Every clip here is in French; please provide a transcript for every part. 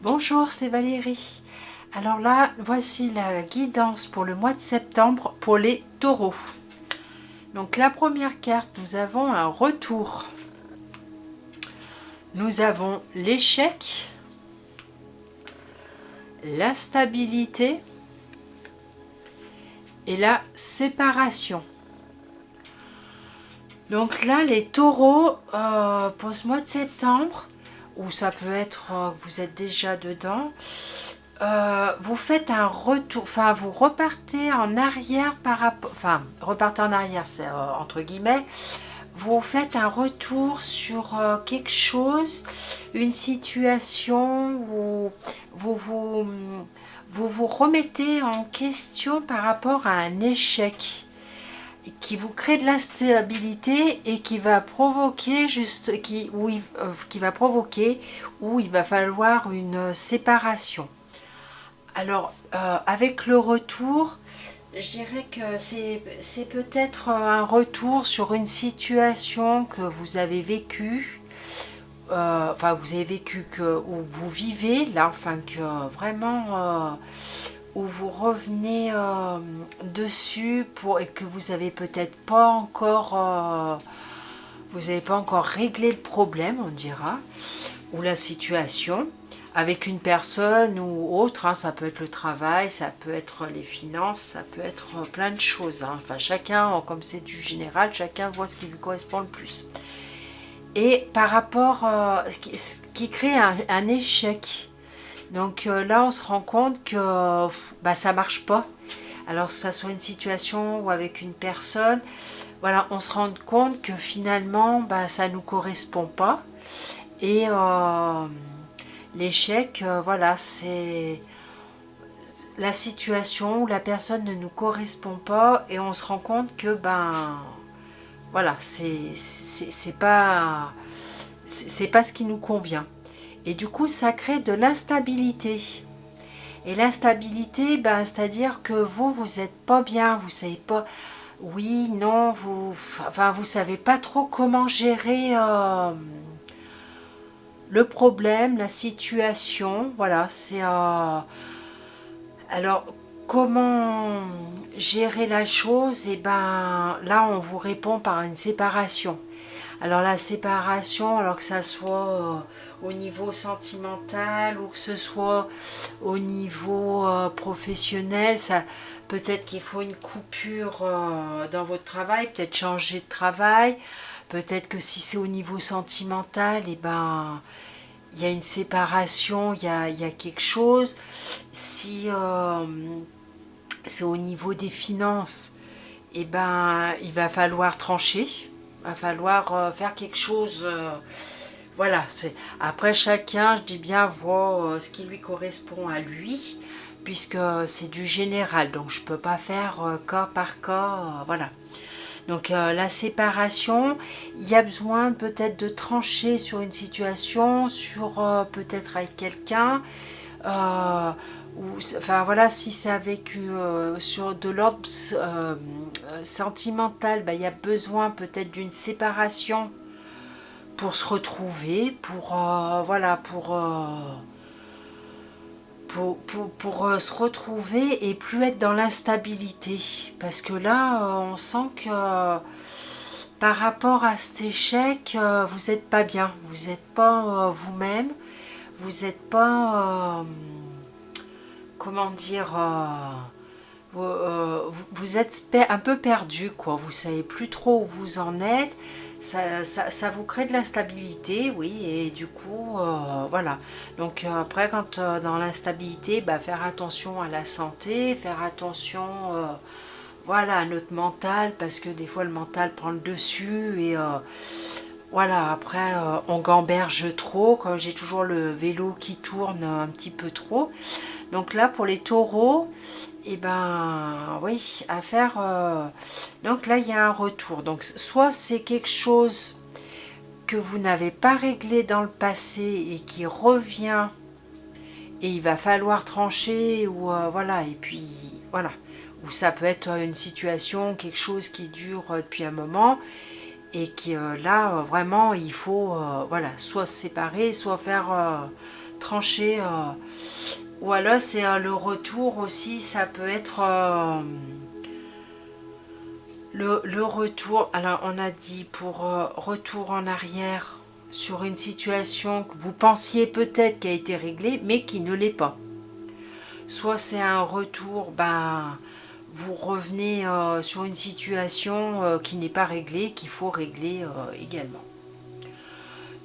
Bonjour, c'est Valérie. Alors là, voici la guidance pour le mois de septembre pour les taureaux. Donc la première carte, nous avons un retour. Nous avons l'échec, l'instabilité et la séparation. Donc là, les taureaux, pour ce mois de septembre, ou ça peut être que vous êtes déjà dedans, vous faites un retour, enfin vous repartez en arrière par rapport, enfin repartez en arrière, c'est entre guillemets, vous faites un retour sur quelque chose, une situation où vous remettez en question par rapport à un échec qui vous crée de l'instabilité et qui va provoquer où il va falloir une séparation. Alors, avec le retour, je dirais que c'est peut-être un retour sur une situation que vous avez vécue, où vous vivez, là, enfin, que vraiment, où vous revenez dessus et que vous n'avez peut-être pas encore, vous n'avez pas encore réglé le problème, on dira, ou la situation avec une personne ou autre, hein, ça peut être le travail, ça peut être les finances, ça peut être plein de choses, hein. Enfin chacun, comme c'est du général, chacun voit ce qui lui correspond le plus. Et par rapport, ce qui crée un échec. Donc là on se rend compte que ça marche pas. Alors que ça soit une situation ou avec une personne, voilà, on se rend compte que finalement ça nous correspond pas. Et l'échec, voilà, c'est la situation où la personne ne nous correspond pas et on se rend compte que voilà, c'est pas ce qui nous convient. Et du coup, ça crée de l'instabilité. Et l'instabilité, c'est-à-dire que vous êtes pas bien, vous savez pas, oui, non, vous savez pas trop comment gérer le problème, la situation, voilà, c'est alors comment gérer la chose. Et là on vous répond par une séparation. Alors la séparation, alors que ça soit au niveau sentimental ou que ce soit au niveau professionnel, ça peut-être qu'il faut une coupure dans votre travail, peut-être changer de travail. Peut-être que si c'est au niveau sentimental, il y a une séparation, il y a quelque chose. Si c'est au niveau des finances, il va falloir trancher. Il va falloir faire quelque chose. Voilà, après chacun, je dis bien, voit ce qui lui correspond à lui, puisque c'est du général, donc je ne peux pas faire cas par cas, voilà. Donc la séparation, il y a besoin peut-être de trancher sur une situation, sur peut-être avec quelqu'un, enfin voilà, si c'est avec sur de l'ordre sentimental, il y a besoin peut-être d'une séparation pour se retrouver, voilà, pour se retrouver et plus être dans l'instabilité. Parce que là, on sent que par rapport à cet échec, vous n'êtes pas bien, vous n'êtes pas vous-même, vous n'êtes pas, comment dire, vous êtes un peu perdu, quoi. Vous savez plus trop où vous en êtes. Ça vous crée de l'instabilité, oui, et du coup, voilà. Donc après, quand dans l'instabilité, faire attention à la santé, faire attention, voilà, à notre mental, parce que des fois le mental prend le dessus et voilà, après on gamberge trop, comme j'ai toujours le vélo qui tourne un petit peu trop. Donc là, pour les taureaux, oui, à faire. Donc là, il y a un retour. Donc soit c'est quelque chose que vous n'avez pas réglé dans le passé et qui revient et il va falloir trancher, ou voilà, et puis voilà. Ou ça peut être une situation, quelque chose qui dure depuis un moment et qui là vraiment il faut voilà, soit se séparer, soit faire tranché. Ou alors c'est le retour aussi, ça peut être le retour. Alors on a dit pour retour en arrière sur une situation que vous pensiez peut-être qui a été réglée, mais qui ne l'est pas. Soit c'est un retour, ben, vous revenez sur une situation qui n'est pas réglée, qu'il faut régler également.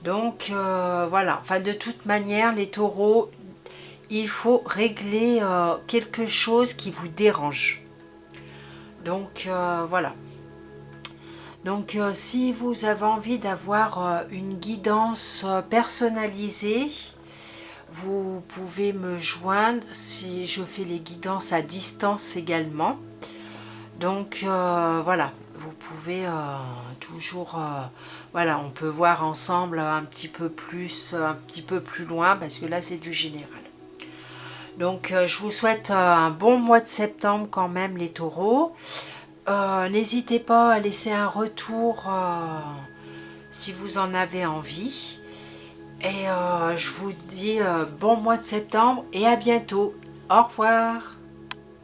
Donc voilà, enfin de toute manière les taureaux, il faut régler quelque chose qui vous dérange. Donc voilà. Donc si vous avez envie d'avoir une guidance personnalisée, vous pouvez me joindre si je fais les guidances à distance également. Donc voilà, vous pouvez toujours, voilà, on peut voir ensemble un petit peu plus loin parce que là c'est du général. Donc je vous souhaite un bon mois de septembre quand même les taureaux. N'hésitez pas à laisser un retour si vous en avez envie. Et je vous dis bon mois de septembre et à bientôt. Au revoir.